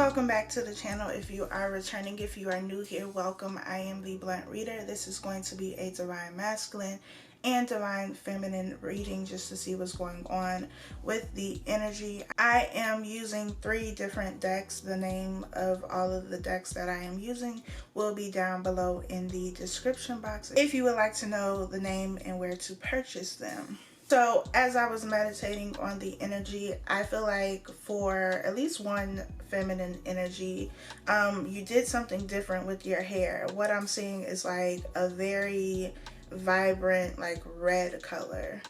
Welcome back to the channel. If you are returning, if you are new here, welcome. I am the Blunt Reader. This is going to be a Divine Masculine and Divine Feminine reading just to see what's going on with the energy. I am using 3 different decks. The name of all of the decks that I am using will be down below in the description box if you would like to know the name and where to purchase them. So as I was meditating on the energy, I feel like for at least one feminine energy, you did something different with your hair. What I'm seeing is like a very vibrant, like red color.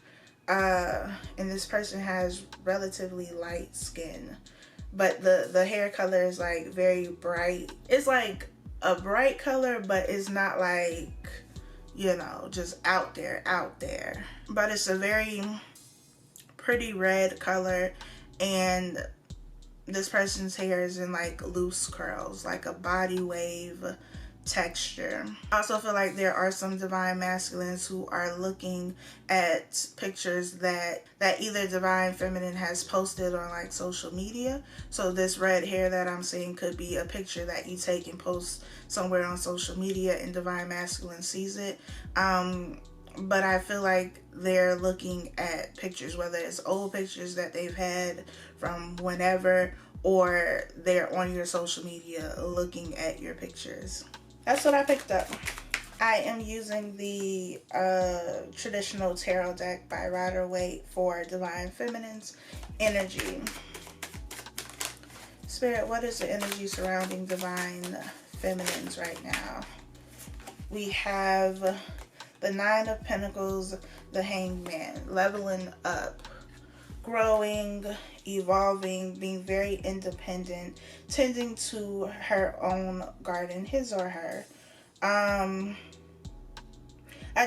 And this person has relatively light skin, but the hair color is like very bright. It's like a bright color, but it's not like, you know, just out there. But it's a very pretty red color, and this person's hair is in like loose curls, like a body wave texture. I also feel like there are some divine masculines who are looking at pictures that either divine feminine has posted on like social media. So this red hair that I'm seeing could be a picture that you take and post somewhere on social media and divine masculine sees it. But I feel like they're looking at pictures, whether it's old pictures that they've had from whenever, or they're on your social media looking at your pictures. That's what I picked up. I am using the traditional tarot deck by Rider-Waite for Divine Feminine's energy. Spirit, what is the energy surrounding Divine Feminines right now? We have the 9 of Pentacles, the Hanged Man, leveling up, growing, evolving, being very independent, tending to her own garden, his or her. I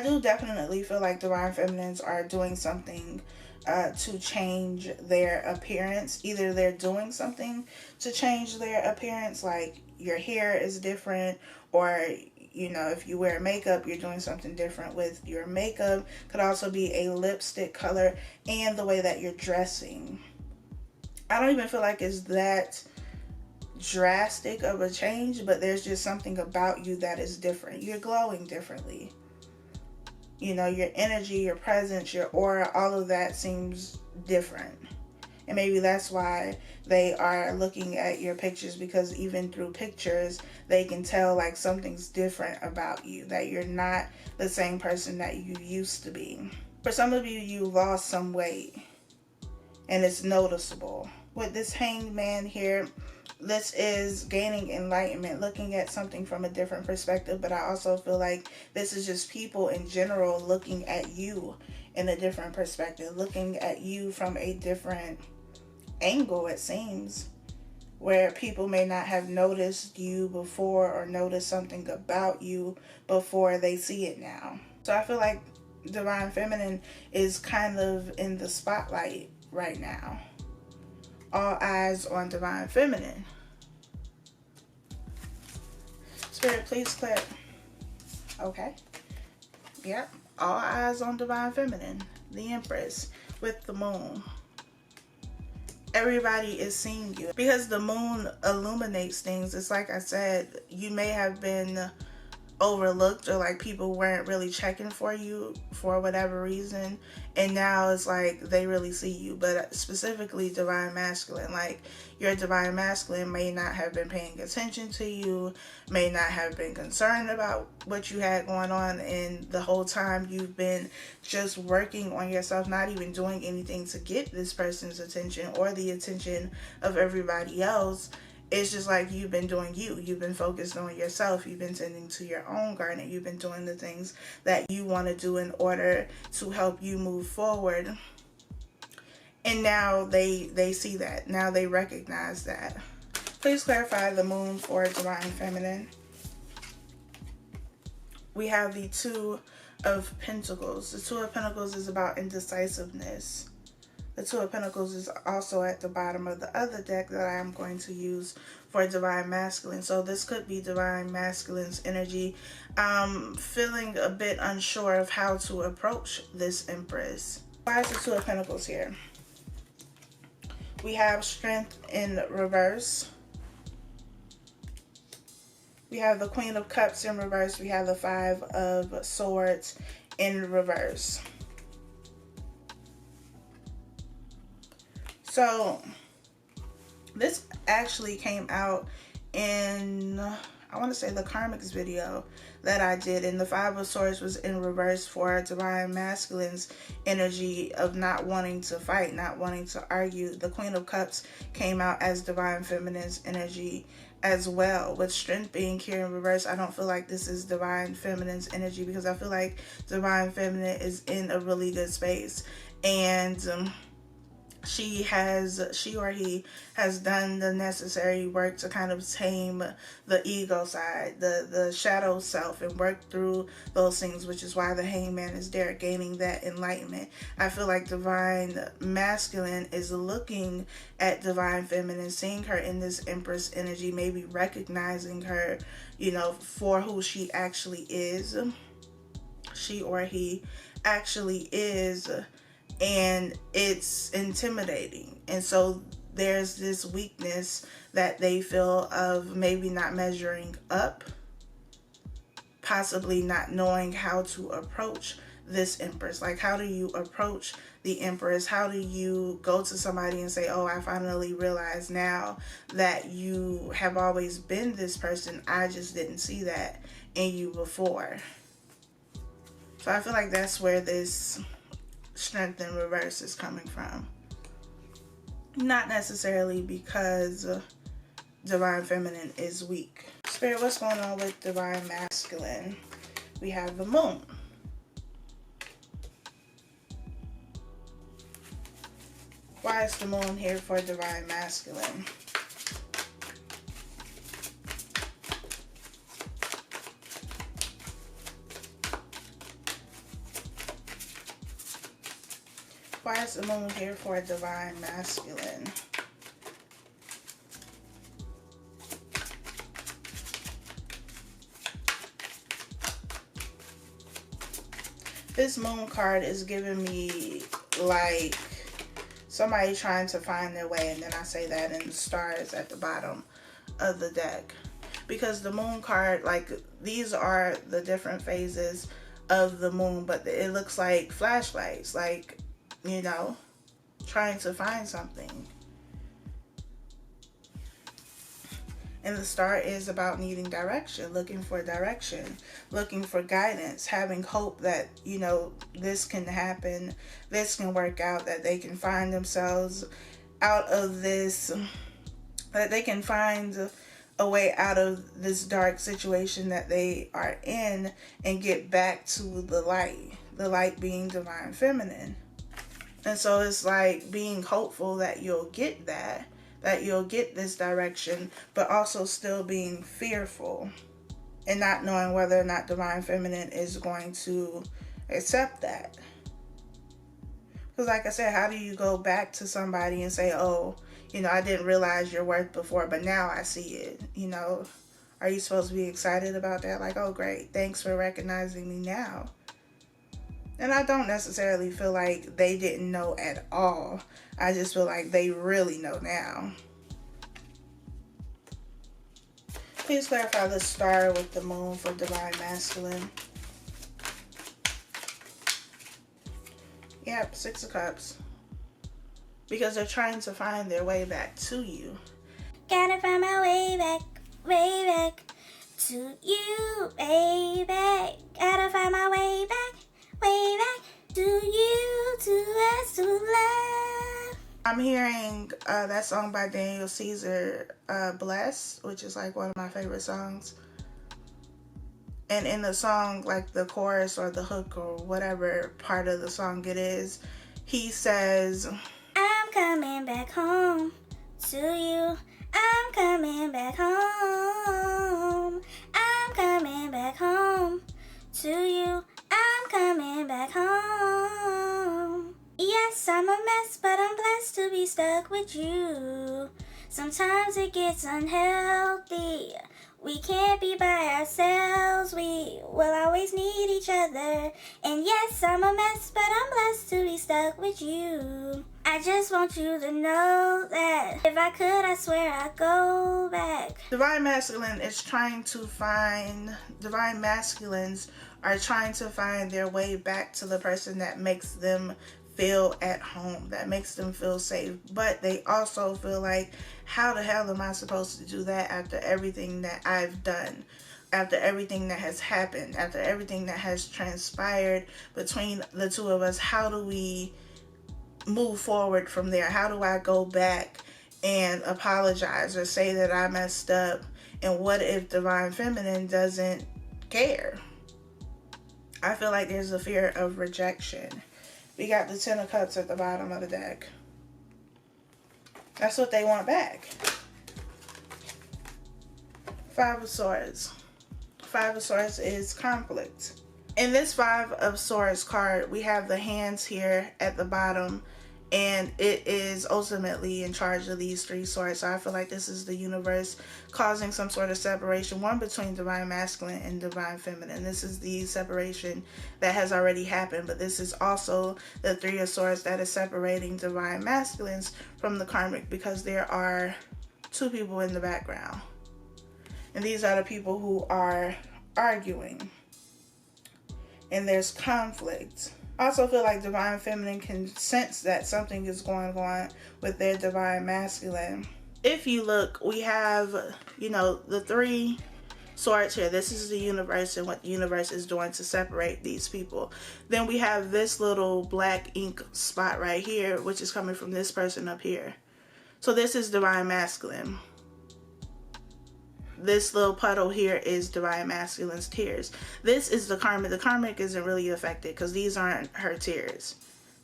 do definitely feel like Divine Feminines are doing something to change their appearance. Either they're doing something to change their appearance, like your hair is different, or you know, if you wear makeup, you're doing something different with your makeup. Could also be a lipstick color and the way that you're dressing. I don't even feel like it's that drastic of a change, but there's just something about you that is different. You're glowing differently. You know, your energy, your presence, your aura, all of that seems different. And maybe that's why they are looking at your pictures, because even through pictures, they can tell like something's different about you, that you're not the same person that you used to be. For some of you, you lost some weight and it's noticeable. With this Hanged Man here, this is gaining enlightenment, looking at something from a different perspective, but I also feel like this is just people in general looking at you in a different perspective, looking at you from a different angle, it seems, where people may not have noticed you before or noticed something about you before they see it now. So I feel like Divine Feminine is kind of in the spotlight right now. All eyes on Divine Feminine. Spirit, please click. Okay. Yep. All eyes on Divine Feminine. The Empress with the moon. Everybody is seeing you because the moon illuminates things. It's like I said, you may have been overlooked, or like people weren't really checking for you for whatever reason, and now it's like they really see you. But specifically Divine Masculine, like your Divine Masculine may not have been paying attention to you, may not have been concerned about what you had going on, and the whole time you've been just working on yourself, not even doing anything to get this person's attention or the attention of everybody else. It's just like you've been doing you. You've been focused on yourself. You've been tending to your own garden. You've been doing the things that you want to do in order to help you move forward. And now they see that. Now they recognize that. Please clarify the moon for Divine Feminine. We have the 2 of Pentacles. The 2 of Pentacles is about indecisiveness. The 2 of Pentacles is also at the bottom of the other deck that I am going to use for Divine Masculine. So this could be Divine Masculine's energy. Feeling a bit unsure of how to approach this Empress. Why is the 2 of Pentacles here? We have Strength in reverse. We have the Queen of Cups in reverse. We have the Five of Swords in reverse. So this actually came out in, I want to say, the Karmics video that I did, and the Five of Swords was in reverse for Divine Masculine's energy of not wanting to fight, not wanting to argue. The Queen of Cups came out as Divine Feminine's energy as well, with Strength being here in reverse. I don't feel like this is Divine Feminine's energy, because I feel like Divine Feminine is in a really good space, and she or he has done the necessary work to kind of tame the ego side, the shadow self, and work through those things, which is why the Hangman is there, gaining that enlightenment. I feel like Divine Masculine is looking at Divine Feminine, seeing her in this Empress energy, maybe recognizing her, you know, for who she actually is. She or he actually is. And it's intimidating. And so there's this weakness that they feel of maybe not measuring up, possibly not knowing how to approach this Empress. Like, how do you approach the Empress? How do you go to somebody and say, oh, I finally realize now that you have always been this person. I just didn't see that in you before. So I feel like that's where this Strength in reverse is coming from. Not necessarily because Divine Feminine is weak. Spirit, what's going on with Divine Masculine? We have the Moon. Why is the Moon here for Divine Masculine? Why is the Moon here for a Divine Masculine? This Moon card is giving me like somebody trying to find their way, and then I say that in the stars at the bottom of the deck. Because the Moon card, like, these are the different phases of the Moon, but it looks like flashlights, like, you know, trying to find something. And the star is about needing direction, looking for direction, looking for guidance, having hope that, you know, this can happen, this can work out, that they can find themselves out of this, that they can find a way out of this dark situation that they are in and get back to the light being Divine Feminine. And so it's like being hopeful that you'll get that you'll get this direction, but also still being fearful and not knowing whether or not Divine Feminine is going to accept that. Because like I said, how do you go back to somebody and say, oh, you know, I didn't realize your worth before, but now I see it, you know? Are you supposed to be excited about that? Like, oh, great, thanks for recognizing me now. And I don't necessarily feel like they didn't know at all. I just feel like they really know now. Please clarify the star with the Moon for Divine Masculine. Yep, Six of Cups. Because they're trying to find their way back to you. Gotta find my way back to you, baby. Gotta find my way back to you, to us, to love. I'm hearing that song by Daniel Caesar, Bless, which is like one of my favorite songs. And in the song, like the chorus or the hook or whatever part of the song it is, he says, I'm coming back home to you. I'm coming back home. I'm coming back home to you. I'm coming back home. Yes, I'm a mess, but I'm blessed to be stuck with you. Sometimes it gets unhealthy. We can't be by ourselves. We will always need each other. And yes, I'm a mess, but I'm blessed to be stuck with you. I just want you to know that if I could, I swear I'd go back. Divine Masculine is trying to find, Divine Masculines are trying to find their way back to the person that makes them feel at home, that makes them feel safe. But they also feel like, how the hell am I supposed to do that after everything that I've done? After everything that has happened, after everything that has transpired between the two of us, how do we move forward from there? How do I go back and apologize or say that I messed up? And what if Divine Feminine doesn't care? I feel like there's a fear of rejection. We got the Ten of Cups at the bottom of the deck. That's what they want back. Five of Swords. Five of Swords is conflict. In this Five of Swords card, we have the hands here at the bottom, and it is ultimately in charge of these three swords. So I feel like this is the universe causing some sort of separation, one between Divine Masculine and Divine Feminine. This is the separation that has already happened, but this is also the Three of Swords that is separating Divine Masculines from the karmic, because there are two people in the background. And these are the people who are arguing. And there's conflict. I also feel like Divine Feminine can sense that something is going on with their Divine Masculine. If you look, we have, the three swords here. This is the universe and what the universe is doing to separate these people. Then we have this little black ink spot right here, which is coming from this person up here. So this is Divine Masculine. This little puddle here is Divine Masculine's tears. This is the karmic. The karmic isn't really affected because these aren't her tears.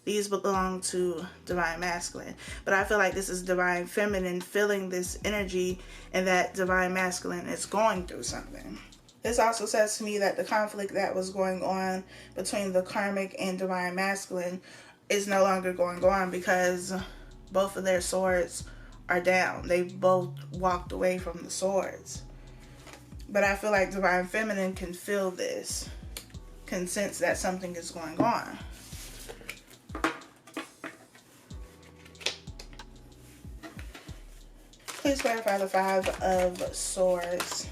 These belong to Divine Masculine. But I feel like this is Divine Feminine feeling this energy, and that Divine Masculine is going through something. This also says to me that the conflict that was going on between the karmic and Divine Masculine is no longer going on, because both of their swords are down. They both walked away from the swords. But I feel like Divine Feminine can feel this, can sense that something is going on. Please clarify the Five of Swords.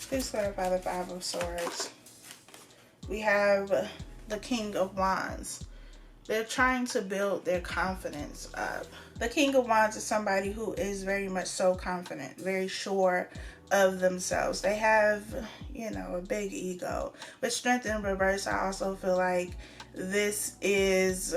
Please clarify the Five of Swords. We have the King of Wands. They're trying to build their confidence up. The King of Wands is somebody who is very much so confident, very sure of themselves. They have, a big ego. With Strength in reverse, I also feel like this is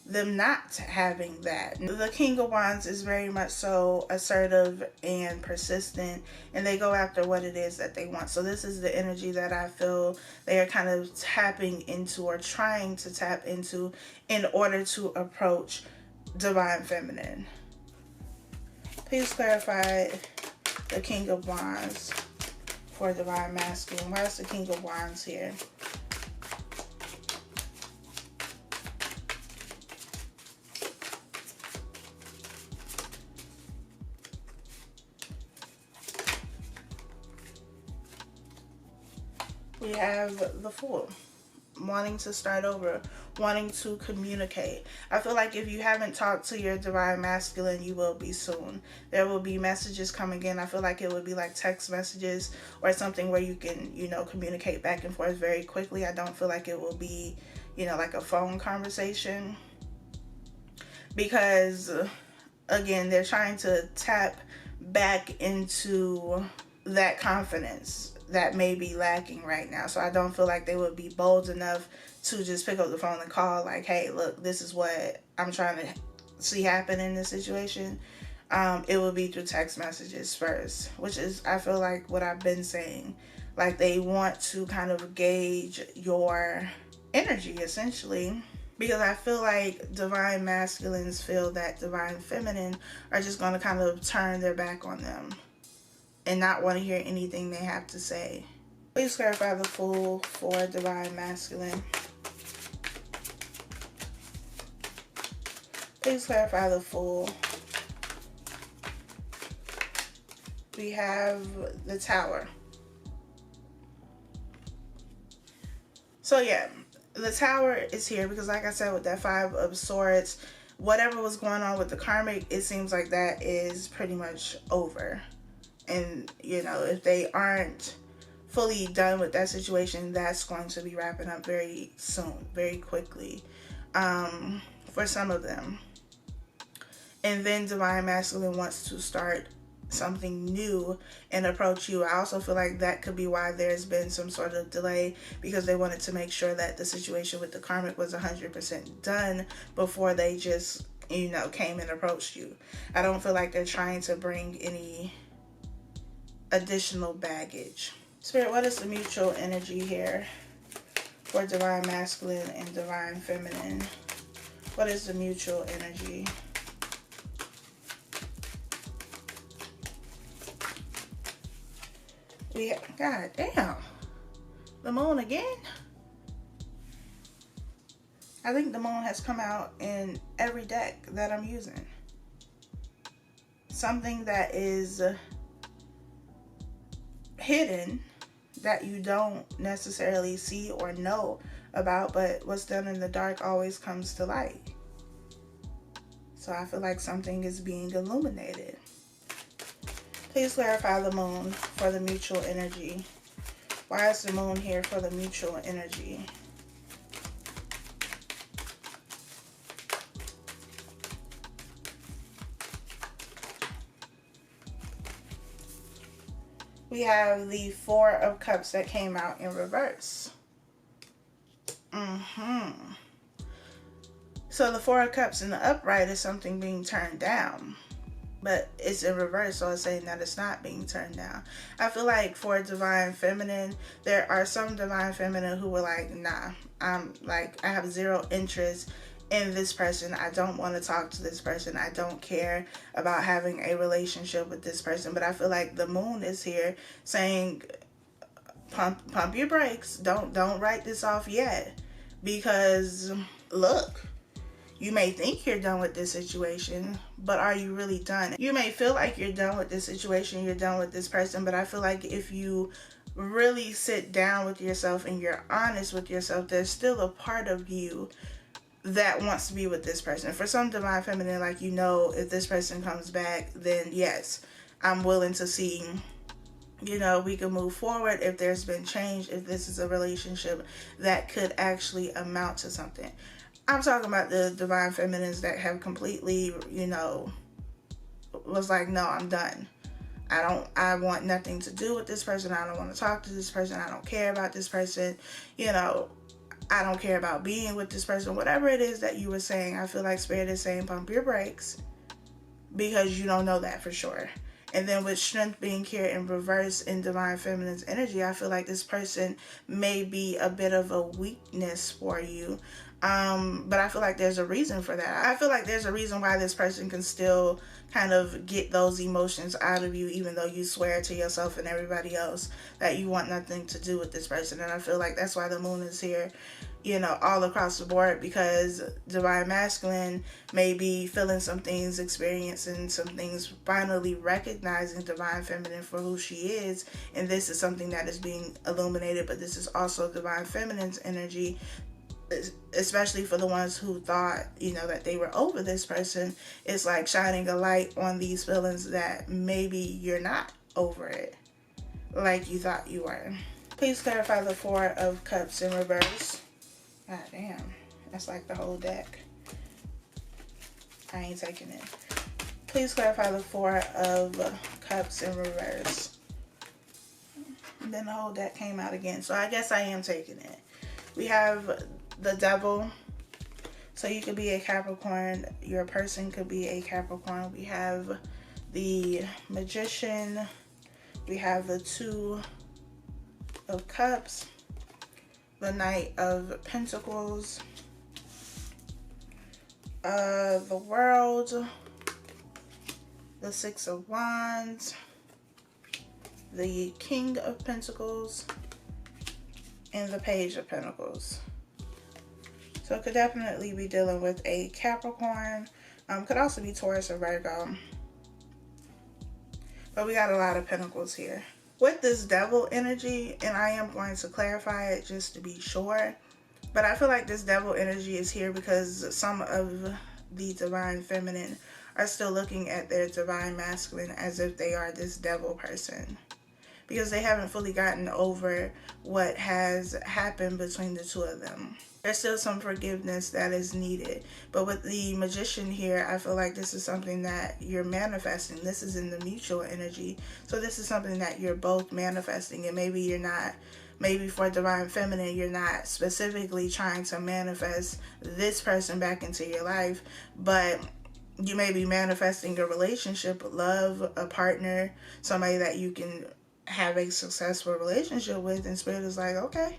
them not having that. The King of Wands is very much so assertive and persistent, and they go after what it is that they want. So this is the energy that I feel they are kind of tapping into, or trying to tap into, in order to approach Divine Feminine. Please clarify the King of Wands for Divine Masculine. Why is the King of Wands here? We have the Fool, wanting to start over, wanting to communicate. I feel like if you haven't talked to your Divine Masculine, you will be soon. There will be messages coming in. I feel like it would be like text messages or something where you can, communicate back and forth very quickly. I don't feel like it will be, like a phone conversation. Because, again, they're trying to tap back into that confidence that may be lacking right now. So I don't feel like they would be bold enough to just pick up the phone and call like, hey, look, this is what I'm trying to see happen in this situation. It will be through text messages first, which is, I feel like, what I've been saying. Like, they want to kind of gauge your energy, essentially. Because I feel like Divine Masculines feel that Divine Feminine are just going to kind of turn their back on them and not want to hear anything they have to say. Please clarify the Fool for Divine Masculine. Please clarify the Fool. We have the Tower. So yeah, the Tower is here because, like I said, with that Five of Swords, whatever was going on with the karmic, it seems like that is pretty much over. And, you know, if they aren't fully done with that situation, that's going to be wrapping up very soon, very quickly, for some of them. And then Divine Masculine wants to start something new and approach you. I also feel like that could be why there's been some sort of delay, because they wanted to make sure that the situation with the karmic was 100% done before they just, you know, came and approached you. I don't feel like they're trying to bring any additional baggage. Spirit, what is the mutual energy here for Divine Masculine and Divine Feminine? What is the mutual energy? God damn. The moon again? I think the moon has come out in every deck that I'm using. Something that is hidden, that you don't necessarily see or know about, but what's done in the dark always comes to light. So I feel like something is being illuminated. Please clarify the moon for the mutual energy. Why is the moon here for the mutual energy? We have the Four of Cups that came out in reverse. So the Four of Cups in the upright is something being turned down. But it's in reverse, so it's saying that it's not being turned down. I feel like for Divine Feminine, there are some Divine Feminine who were like, nah, I have zero interest in this person. I don't want to talk to this person. I don't care about having a relationship with this person. But I feel like the moon is here saying, pump your brakes. Don't write this off yet. Because look, you may think you're done with this situation, but are you really done? You may feel like you're done with this situation, you're done with this person, but I feel like if you really sit down with yourself and you're honest with yourself, there's still a part of you that wants to be with this person. For some Divine Feminine, like, you know, if this person comes back, then yes, I'm willing to see, you know, we can move forward if there's been change, if this is a relationship that could actually amount to something. I'm talking about the Divine Feminines that have completely, you know, was like, no, I'm done. I want nothing to do with this person. I don't want to talk to this person. I don't care about this person. You know, I don't care about being with this person. Whatever it is that you were saying, I feel like Spirit is saying pump your brakes, because you don't know that for sure. And then with Strength being here in reverse in Divine Feminine's energy, I feel like this person may be a bit of a weakness for you. But I feel like there's a reason for that. I feel like there's a reason why this person can still kind of get those emotions out of you, even though you swear to yourself and everybody else that you want nothing to do with this person. And I feel like that's why the moon is here, you know, all across the board, because Divine Masculine may be feeling some things, experiencing some things, finally recognizing Divine Feminine for who she is. And this is something that is being illuminated, but this is also Divine Feminine's energy, especially for the ones who thought, you know, that they were over this person. It's like shining a light on these feelings that maybe you're not over it like you thought you were. Please clarify the Four of Cups in reverse. God damn, that's like the whole deck. I ain't taking it. Please clarify the Four of Cups in reverse. And then the whole deck came out again, so I guess I am taking it. We have the Devil, so you could be a Capricorn, your person could be a Capricorn. We have the Magician, we have the Two of Cups, the Knight of Pentacles, the World, the Six of Wands, the King of Pentacles, and the Page of Pentacles. So it could definitely be dealing with a Capricorn. Could also be Taurus or Virgo. But we got a lot of Pentacles here. With this Devil energy, and I am going to clarify it just to be sure, But I feel like this devil energy is here because some of the divine feminine are still looking at their divine masculine as if they are this devil person, because they haven't fully gotten over what has happened between the two of them. There's still some forgiveness that is needed. But with the magician here, I feel like this is something that you're manifesting. This is in the mutual energy. So this is something that you're both manifesting. And maybe you're not, maybe for divine feminine, you're not specifically trying to manifest this person back into your life, but you may be manifesting a relationship, love, a partner, somebody that you can have a successful relationship with, and Spirit is like, okay,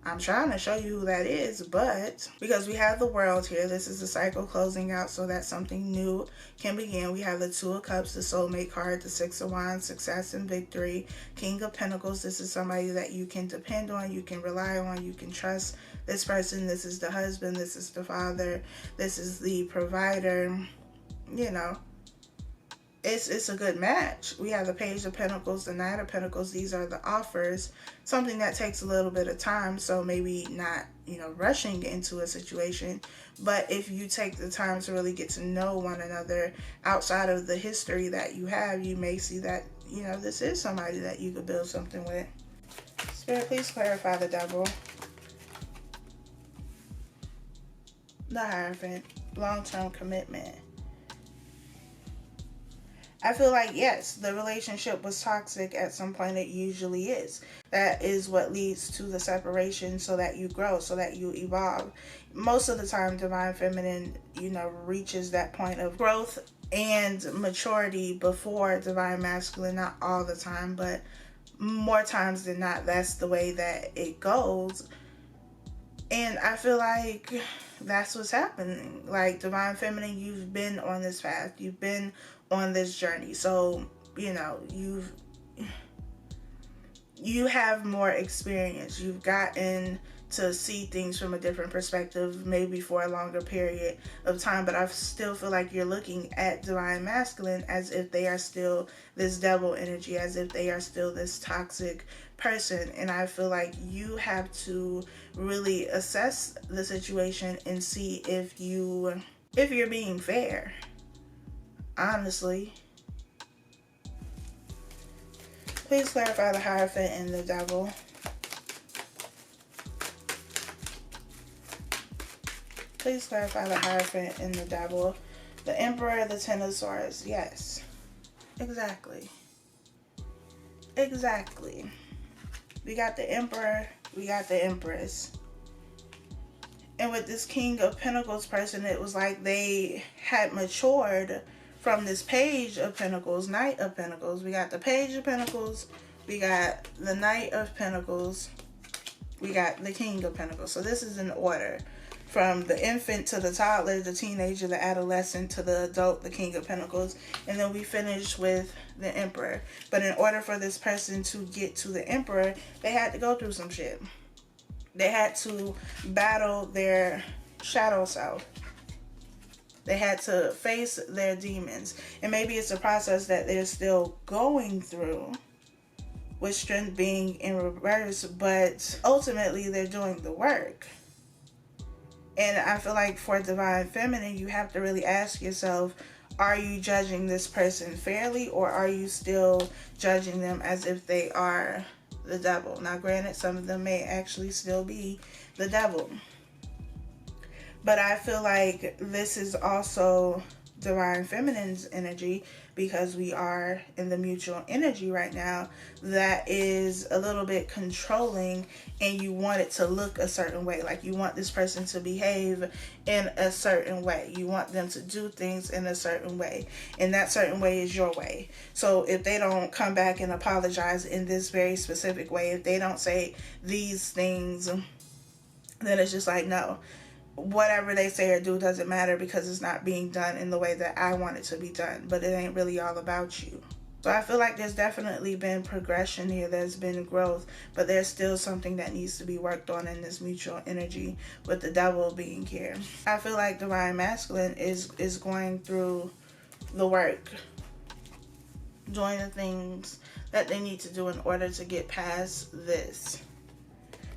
I'm trying to show you who that is. But because we have the world here, this is the cycle closing out so that something new can begin. We have the Two of Cups, the soulmate card, the Six of Wands, success and victory, King of Pentacles. This is somebody that you can depend on, you can rely on, you can trust this person. This is the husband, this is the father, this is the provider. You know, it's a good match. We have the Page of Pentacles, the Knight of Pentacles. These are the offers, something that takes a little bit of time, so maybe not, rushing into a situation. But if you take the time to really get to know one another outside of the history that you have, you may see that, this is somebody that you could build something with. Spirit, please clarify the devil. The Hierophant, long-term commitment. I feel like, yes, the relationship was toxic at some point. It usually is. That is what leads to the separation, so that you grow, so that you evolve. Most of the time, divine feminine, reaches that point of growth and maturity before divine masculine. Not all the time, but more times than not, that's the way that it goes. And I feel like that's what's happening. Like, divine feminine, you've been on this path. You've been on this journey. So, you have more experience. You've gotten to see things from a different perspective, maybe for a longer period of time. But I still feel like you're looking at divine masculine as if they are still this devil energy, as if they are still this toxic person. And I feel like you have to really assess the situation and see if you're being fair. Honestly. Please clarify the Hierophant and the devil. Please clarify the Hierophant and the devil. The Emperor, the Ten of Swords. Yes. Exactly. Exactly. We got the Emperor. We got the Empress. And with this King of Pentacles person, it was like they had matured from this Page of Pentacles, Knight of Pentacles. We got the Page of Pentacles. We got the Knight of Pentacles. We got the King of Pentacles. So this is in order. From the infant to the toddler, the teenager, the adolescent, to the adult, the King of Pentacles. And then we finish with the Emperor. But in order for this person to get to the Emperor, they had to go through some shit. They had to battle their shadow self. They had to face their demons. And maybe it's a process that they're still going through, with strength being in reverse, but ultimately they're doing the work. And I feel like for divine feminine, you have to really ask yourself, are you judging this person fairly, or are you still judging them as if they are the devil? Now, granted, some of them may actually still be the devil. But I feel like this is also divine feminine's energy, because we are in the mutual energy right now that is a little bit controlling, and you want it to look a certain way. Like, you want this person to behave in a certain way. You want them to do things in a certain way, and that certain way is your way. So if they don't come back and apologize in this very specific way, if they don't say these things, then it's just like, no. Whatever they say or do doesn't matter, because it's not being done in the way that I want it to be done. But it ain't really all about you. So I feel like there's definitely been progression here. There's been growth. But there's still something that needs to be worked on in this mutual energy, with the devil being here. I feel like divine masculine is going through the work, doing the things that they need to do in order to get past this,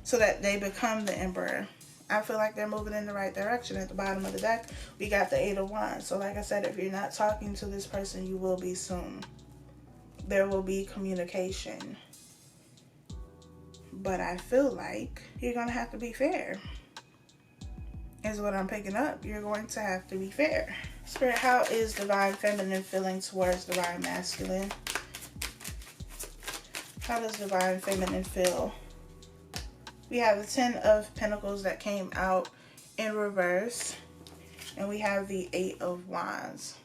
so that they become the Emperor. I feel like they're moving in the right direction. At the bottom of the deck, we got the Eight of Wands. So like I said, if you're not talking to this person, you will be soon. There will be communication. But I feel like you're going to have to be fair. Is what I'm picking up. You're going to have to be fair. Spirit, how is Divine Feminine feeling towards Divine Masculine? How does Divine Feminine feel? We have the Ten of Pentacles that came out in reverse. And we have the Eight of Wands.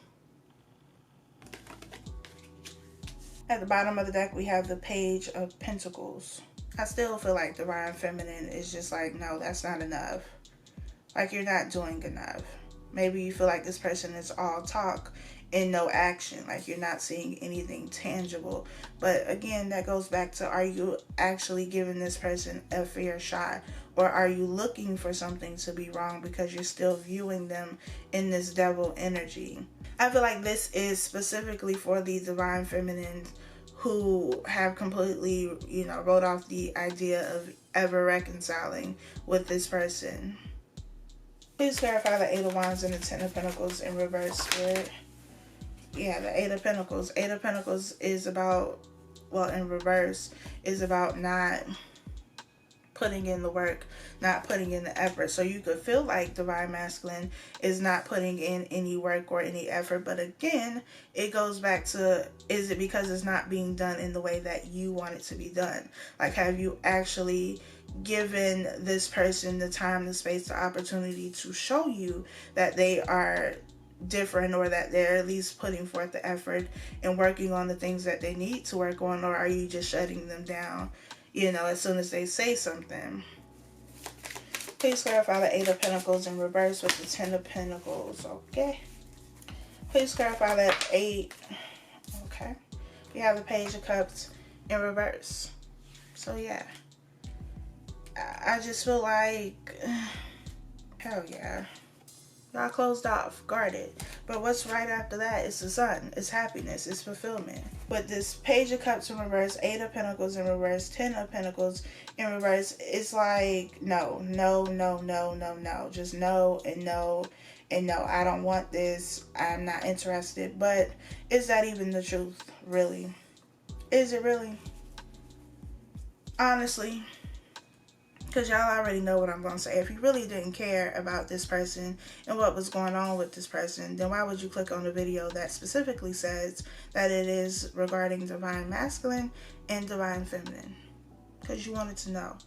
At the bottom of the deck, we have the Page of Pentacles. I still feel like Divine Feminine is just like, no, that's not enough. Like, you're not doing enough. Maybe you feel like this person is all talk and no action. Like, you're not seeing anything tangible. But again, that goes back to, are you actually giving this person a fair shot? Or are you looking for something to be wrong because you're still viewing them in this devil energy? I feel like this is specifically for the Divine Feminine who have completely, wrote off the idea of ever reconciling with this person. Please clarify the Eight of Wands and the Ten of Pentacles in reverse, Spirit. Yeah, the Eight of Pentacles. Eight of Pentacles is about, well, in reverse, is about not putting in the work, not putting in the effort. So you could feel like Divine Masculine is not putting in any work or any effort. But again, it goes back to, is it because it's not being done in the way that you want it to be done? Like, have you actually given this person the time, the space, the opportunity to show you that they are different, or that they're at least putting forth the effort and working on the things that they need to work on? Or are you just shutting them down, as soon as they say something? Please clarify the Eight of Pentacles in reverse with the Ten of Pentacles. Okay. Please clarify that Eight. Okay. We have the Page of Cups in reverse. So yeah. I just feel like, hell yeah. Y'all closed off, guarded. But what's right after that? It's the Sun. It's happiness. It's fulfillment. But this Page of Cups in reverse, Eight of Pentacles in reverse, Ten of Pentacles in reverse, it's like, no. Just no and no and no. I don't want this. I'm not interested. But is that even the truth, really? Is it really? Honestly. Because y'all already know what I'm going to say. If you really didn't care about this person and what was going on with this person, then why would you click on the video that specifically says that it is regarding Divine Masculine and Divine Feminine? Because you wanted to know.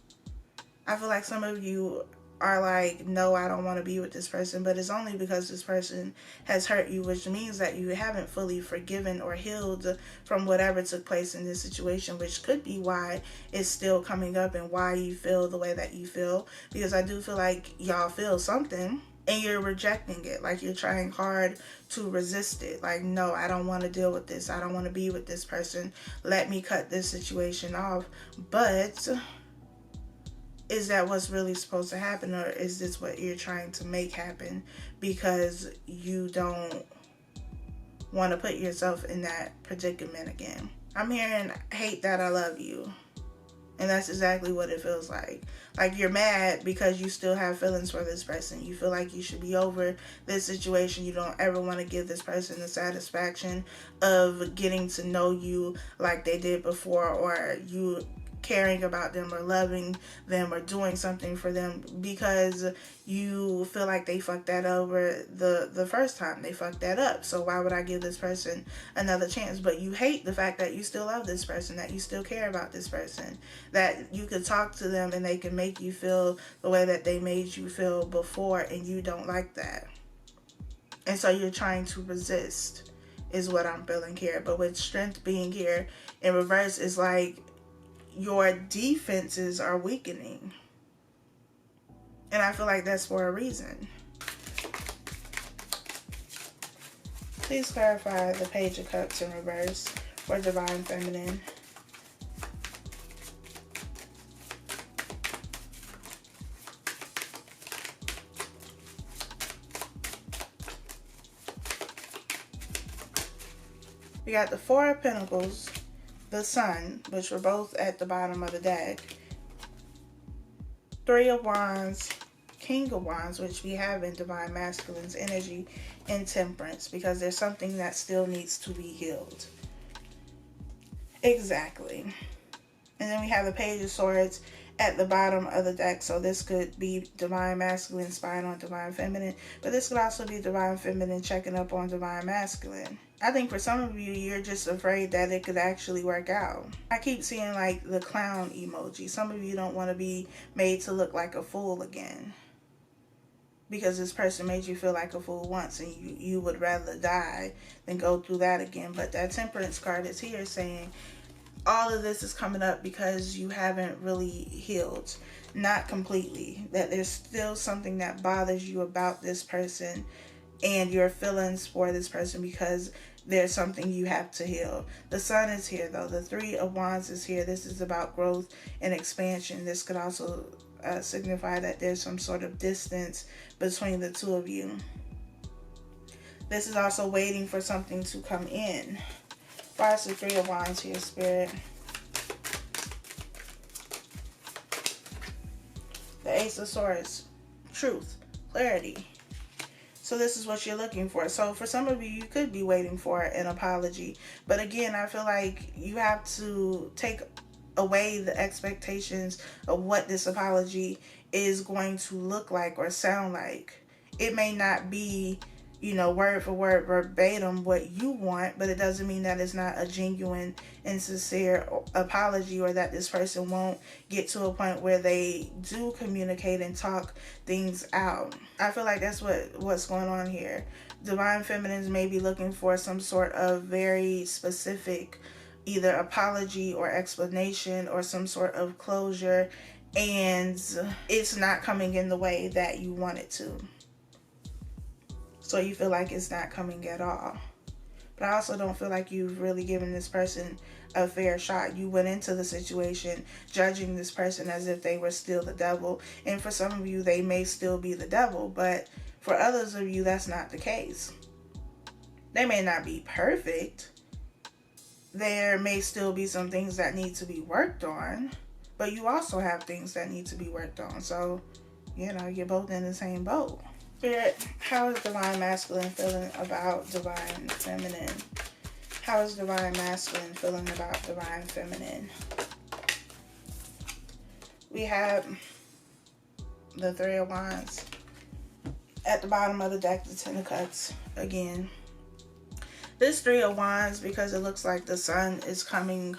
I feel like some of you are like, no, I don't want to be with this person, but it's only because this person has hurt you, which means that you haven't fully forgiven or healed from whatever took place in this situation, which could be why it's still coming up and why you feel the way that you feel. Because I do feel like y'all feel something and you're rejecting it. Like, you're trying hard to resist it. Like, no, I don't want to deal with this. I don't want to be with this person. Let me cut this situation off. But is that what's really supposed to happen, or is this what you're trying to make happen because you don't want to put yourself in that predicament again? I'm hearing, hate that I love you. And that's exactly what it feels like. Like, you're mad because you still have feelings for this person. You feel like you should be over this situation. You don't ever want to give this person the satisfaction of getting to know you like they did before, or you caring about them or loving them or doing something for them, because you feel like they fucked that over the first time they fucked that up. So why would I give this person another chance? But you hate the fact that you still love this person, that you still care about this person, that you could talk to them and they can make you feel the way that they made you feel before, and you don't like that. And so you're trying to resist, is what I'm feeling here. But with Strength being here in reverse, is like your defenses are weakening. And I feel like that's for a reason. Please clarify the Page of Cups in reverse for Divine Feminine. We got the Four of Pentacles, the Sun, which were both at the bottom of the deck, Three of Wands, King of Wands, which we have in Divine Masculine's energy, and Temperance, because there's something that still needs to be healed. Exactly. And then we have the Page of Swords at the bottom of the deck. So this could be Divine Masculine spying on Divine Feminine, but this could also be Divine Feminine checking up on Divine Masculine. I think for some of you, you're just afraid that it could actually work out. I keep seeing like the clown emoji. Some of you don't want to be made to look like a fool again, because this person made you feel like a fool once, and you would rather die than go through that again. But that Temperance card is here saying all of this is coming up because you haven't really healed. Not completely. That there's still something that bothers you about this person and your feelings for this person, because there's something you have to heal. The Sun is here though. The Three of Wands is here. This is about growth and expansion. This could also signify that there's some sort of distance between the two of you. This is also waiting for something to come in. Why is the Three of Wands here, Spirit? The Ace of Swords. Truth. Clarity. So this is what you're looking for. So for some of you, you could be waiting for an apology. But again, I feel like you have to take away the expectations of what this apology is going to look like or sound like. It may not be, you know, word for word, verbatim what you want, but it doesn't mean that it's not a genuine and sincere apology, or that this person won't get to a point where they do communicate and talk things out. I feel like that's what's going on here. Divine Feminines may be looking for some sort of very specific either apology or explanation or some sort of closure, and it's not coming in the way that you want it to. So you feel like it's not coming at all. But I also don't feel like you've really given this person a fair shot. You went into the situation judging this person as if they were still the devil. And for some of you, they may still be the devil. But for others of you, that's not the case. They may not be perfect. There may still be some things that need to be worked on. But you also have things that need to be worked on. So, you know, you're both in the same boat. Spirit, how is Divine Masculine feeling about Divine Feminine? How is Divine Masculine feeling about Divine Feminine? We have the Three of Wands. At the bottom of the deck, the Ten of Cups again. This Three of Wands, because it looks like the sun is coming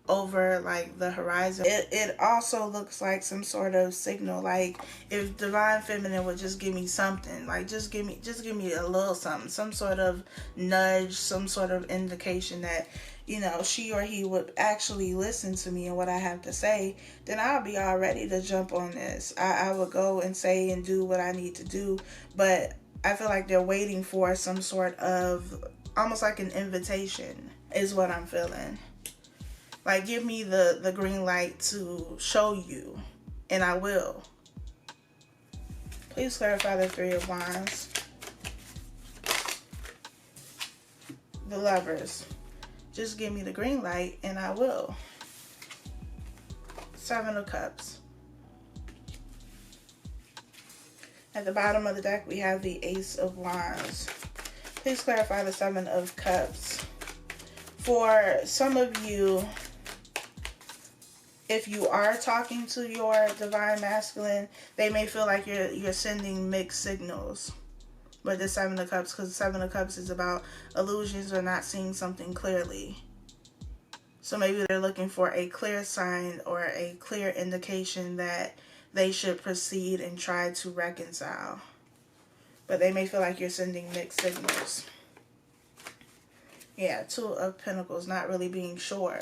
over like the horizon, it also looks like some sort of signal. Like if Divine Feminine would just give me something, like just give me a little something, some sort of nudge, some sort of indication that, you know, she or he would actually listen to me and what I have to say, then I'll be all ready to jump on this. I would go and say and do what I need to do. But I feel like they're waiting for some sort of, almost like an invitation is what I'm feeling. Like, give me the green light to show you, and I will. Please clarify the Three of Wands. The Lovers. Just give me the green light, and I will. Seven of Cups. At the bottom of the deck, we have the Ace of Wands. Please clarify the Seven of Cups. For some of you, if you are talking to your Divine Masculine, they may feel like you're sending mixed signals with the Seven of Cups, because the Seven of Cups is about illusions or not seeing something clearly. So maybe they're looking for a clear sign or a clear indication that they should proceed and try to reconcile. But they may feel like you're sending mixed signals. Yeah, Two of Pentacles, not really being sure.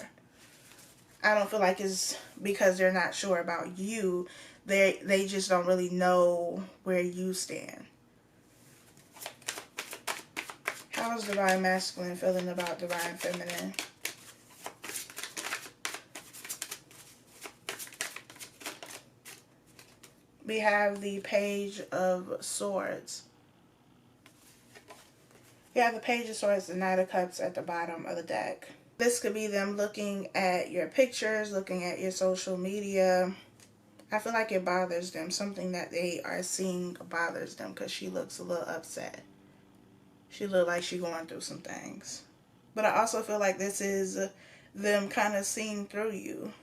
I don't feel like it's because they're not sure about you. They just don't really know where you stand. How is Divine Masculine feeling about Divine Feminine? We have the Page of Swords. We have the Page of Swords, the Knight of Cups at the bottom of the deck. This could be them looking at your pictures, looking at your social media. I feel like it bothers them. Something that they are seeing bothers them because she looks a little upset. She look like she going through some things. But I also feel like this is them kind of seeing through you.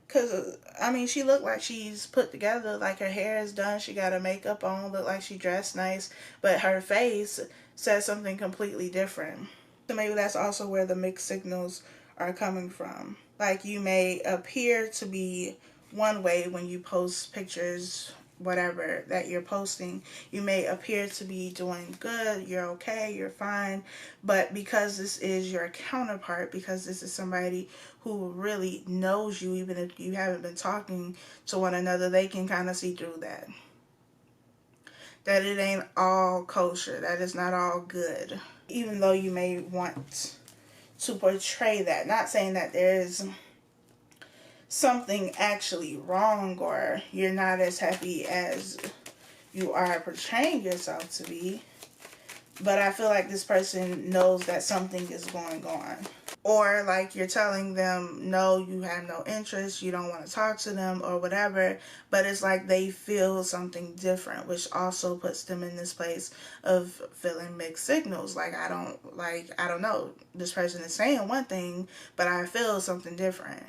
Because, I mean, she looked like she's put together, like her hair is done, she got her makeup on, look like she dressed nice, but her face says something completely different. So maybe that's also where the mixed signals are coming from. Like, you may appear to be one way when you post pictures, whatever that you're posting. You may appear to be doing good, you're okay, you're fine, but because this is your counterpart, because this is somebody who really knows you, even if you haven't been talking to one another, they can kind of see through that. That it ain't all kosher, that it's not all good. Even though you may want to portray that, not saying that there is something actually wrong or you're not as happy as you are portraying yourself to be, but I feel like this person knows that something is going on. Or like you're telling them, no, you have no interest, you don't want to talk to them or whatever, but it's like they feel something different, which also puts them in this place of feeling mixed signals. Like, I don't know, this person is saying one thing, but I feel something different.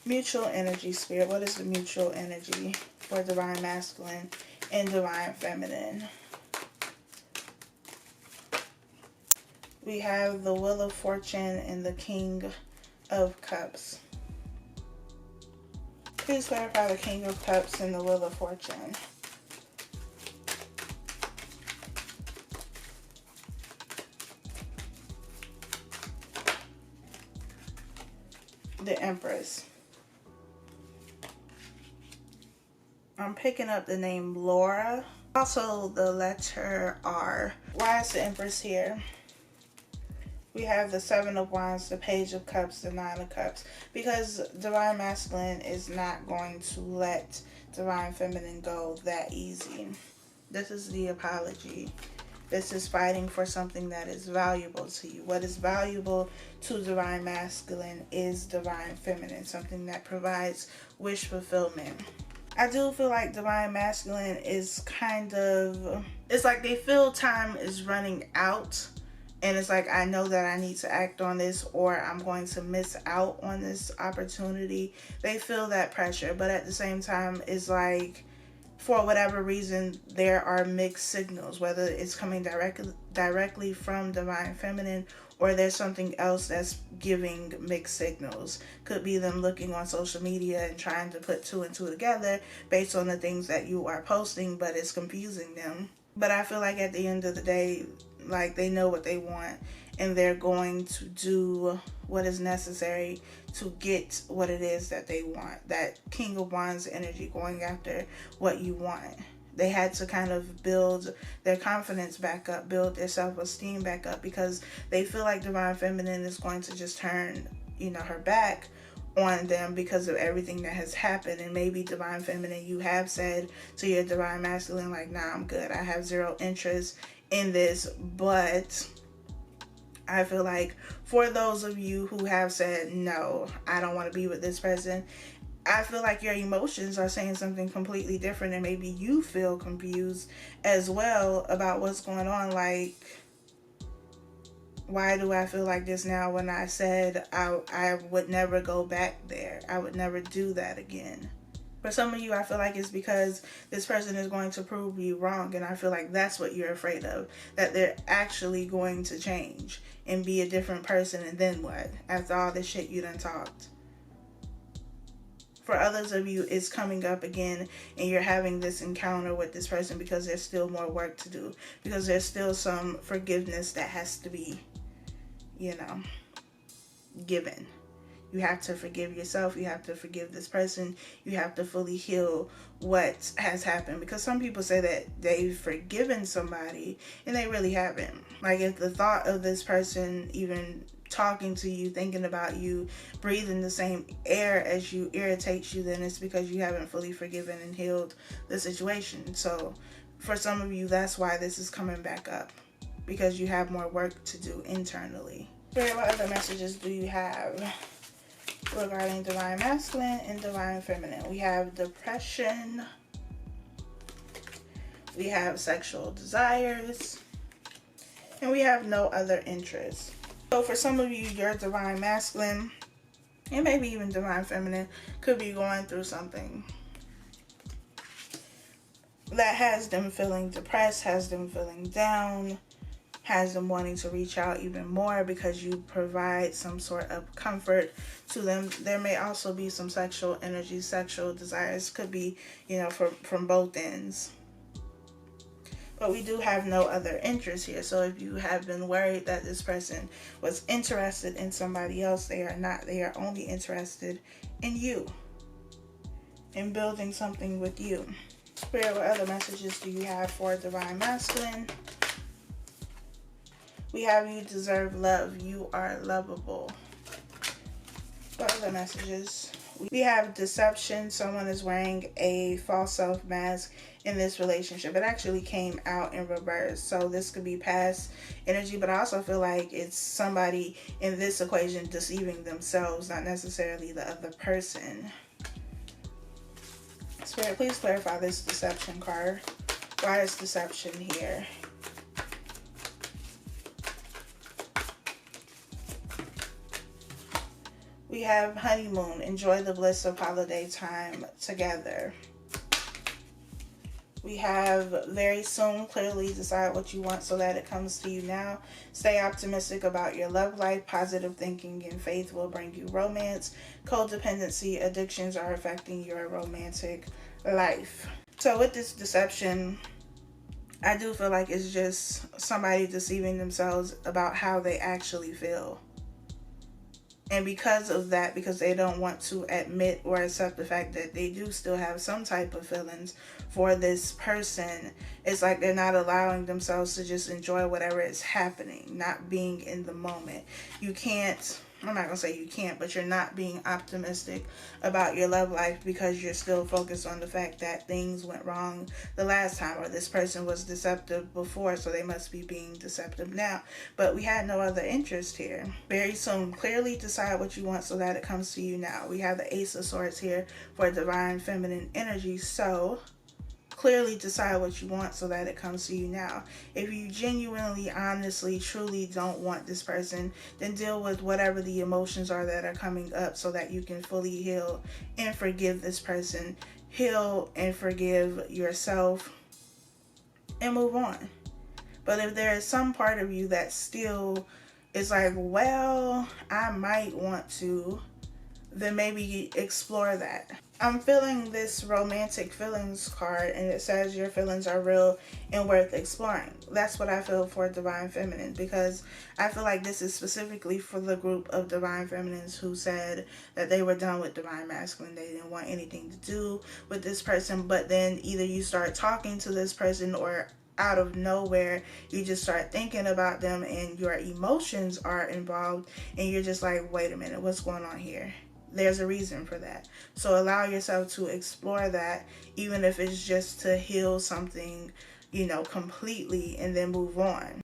Mutual energy, Spirit. What is the mutual energy for Divine Masculine and Divine Feminine? We have the Wheel of Fortune and the King of Cups. Please clarify the King of Cups and the Wheel of Fortune. The Empress. I'm picking up the name Laura. Also the letter R. Why is the Empress here? We have the Seven of Wands, the Page of Cups, the Nine of Cups. Because Divine Masculine is not going to let Divine Feminine go that easy. This is the apology. This is fighting for something that is valuable to you. What is valuable to Divine Masculine is Divine Feminine. Something that provides wish fulfillment. I do feel like Divine Masculine is kind of... It's like they feel time is running out. And it's like, I know that I need to act on this or I'm going to miss out on this opportunity. They feel that pressure. But at the same time, it's like, for whatever reason, there are mixed signals. Whether it's coming directly from Divine Feminine or there's something else that's giving mixed signals. Could be them looking on social media and trying to put two and two together based on the things that you are posting, but it's confusing them. But I feel like at the end of the day, like, they know what they want and they're going to do what is necessary to get what it is that they want. That King of Wands energy, going after what you want. They had to kind of build their confidence back up, build their self-esteem back up, because they feel like Divine Feminine is going to just turn, her back on them because of everything that has happened. And maybe Divine Feminine, you have said to your Divine Masculine, like, nah, I'm good. I have zero interest in this. But I feel like for those of you who have said, no, I don't want to be with this person, I feel like your emotions are saying something completely different, and maybe you feel confused as well about what's going on. Like, why do I feel like this now when I said I would never go back there? I would never do that again. For some of you, I feel like it's because this person is going to prove you wrong, and I feel like that's what you're afraid of, that they're actually going to change and be a different person, and then what? After all this shit you done talked. For others of you, it's coming up again and you're having this encounter with this person because there's still more work to do. Because there's still some forgiveness that has to be, given. You have to forgive yourself. You have to forgive this person. You have to fully heal what has happened. Because some people say that they've forgiven somebody and they really haven't. Like, if the thought of this person even talking to you, thinking about you, breathing the same air as you irritates you, then it's because you haven't fully forgiven and healed the situation. So for some of you, that's why this is coming back up, because you have more work to do internally. Spirit, what other messages do you have regarding divine masculine and divine feminine. We have depression. We have sexual desires. And we have no other interests. So for some of you, your divine masculine and maybe even divine feminine could be going through something that has them feeling depressed, has them feeling down, has them wanting to reach out even more because you provide some sort of comfort to them. There may also be some sexual energy, sexual desires. Could be, from both ends. But we do have no other interest here. So if you have been worried that this person was interested in somebody else, they are not. They are only interested in you, in building something with you. Spirit, what other messages do you have for divine masculine? We have you deserve love. You are lovable. What other messages? We have deception. Someone is wearing a false self mask in this relationship. It actually came out in reverse. So this could be past energy, but I also feel like it's somebody in this equation deceiving themselves, not necessarily the other person. Spirit, please clarify this deception card. Why is deception here? We have honeymoon. Enjoy the bliss of holiday time together. We have very soon. Clearly decide what you want so that it comes to you now. Stay optimistic about your love life. Positive thinking and faith will bring you romance. Codependency, addictions are affecting your romantic life. So with this deception, I do feel like it's just somebody deceiving themselves about how they actually feel. And because of that, because they don't want to admit or accept the fact that they do still have some type of feelings for this person, it's like they're not allowing themselves to just enjoy whatever is happening, not being in the moment. You can't, I'm not going to say you can't, but you're not being optimistic about your love life because you're still focused on the fact that things went wrong the last time, or this person was deceptive before, so they must be being deceptive now. But we had no other interest here. Very soon, clearly decide what you want so that it comes to you now. We have the Ace of Swords here for divine feminine energy, so clearly decide what you want so that it comes to you now. If you genuinely, honestly, truly don't want this person, then deal with whatever the emotions are that are coming up so that you can fully heal and forgive this person. Heal and forgive yourself and move on. But if there is some part of you that still is like, well, I might want to, then maybe explore that. I'm feeling this romantic feelings card, and it says your feelings are real and worth exploring. That's what I feel for divine feminine, because I feel like this is specifically for the group of divine feminines who said that they were done with divine masculine. They didn't want anything to do with this person, but then either you start talking to this person, or out of nowhere you just start thinking about them and your emotions are involved, and you're just like, wait a minute, what's going on here? There's a reason for that. So allow yourself to explore that, even if it's just to heal something, completely, and then move on.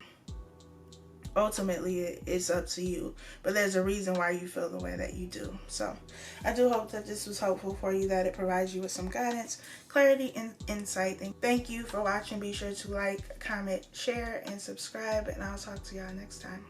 Ultimately, it's up to you. But there's a reason why you feel the way that you do. So I do hope that this was helpful for you, that it provides you with some guidance, clarity, and insight. Thank you for watching. Be sure to like, comment, share, and subscribe, and I'll talk to y'all next time.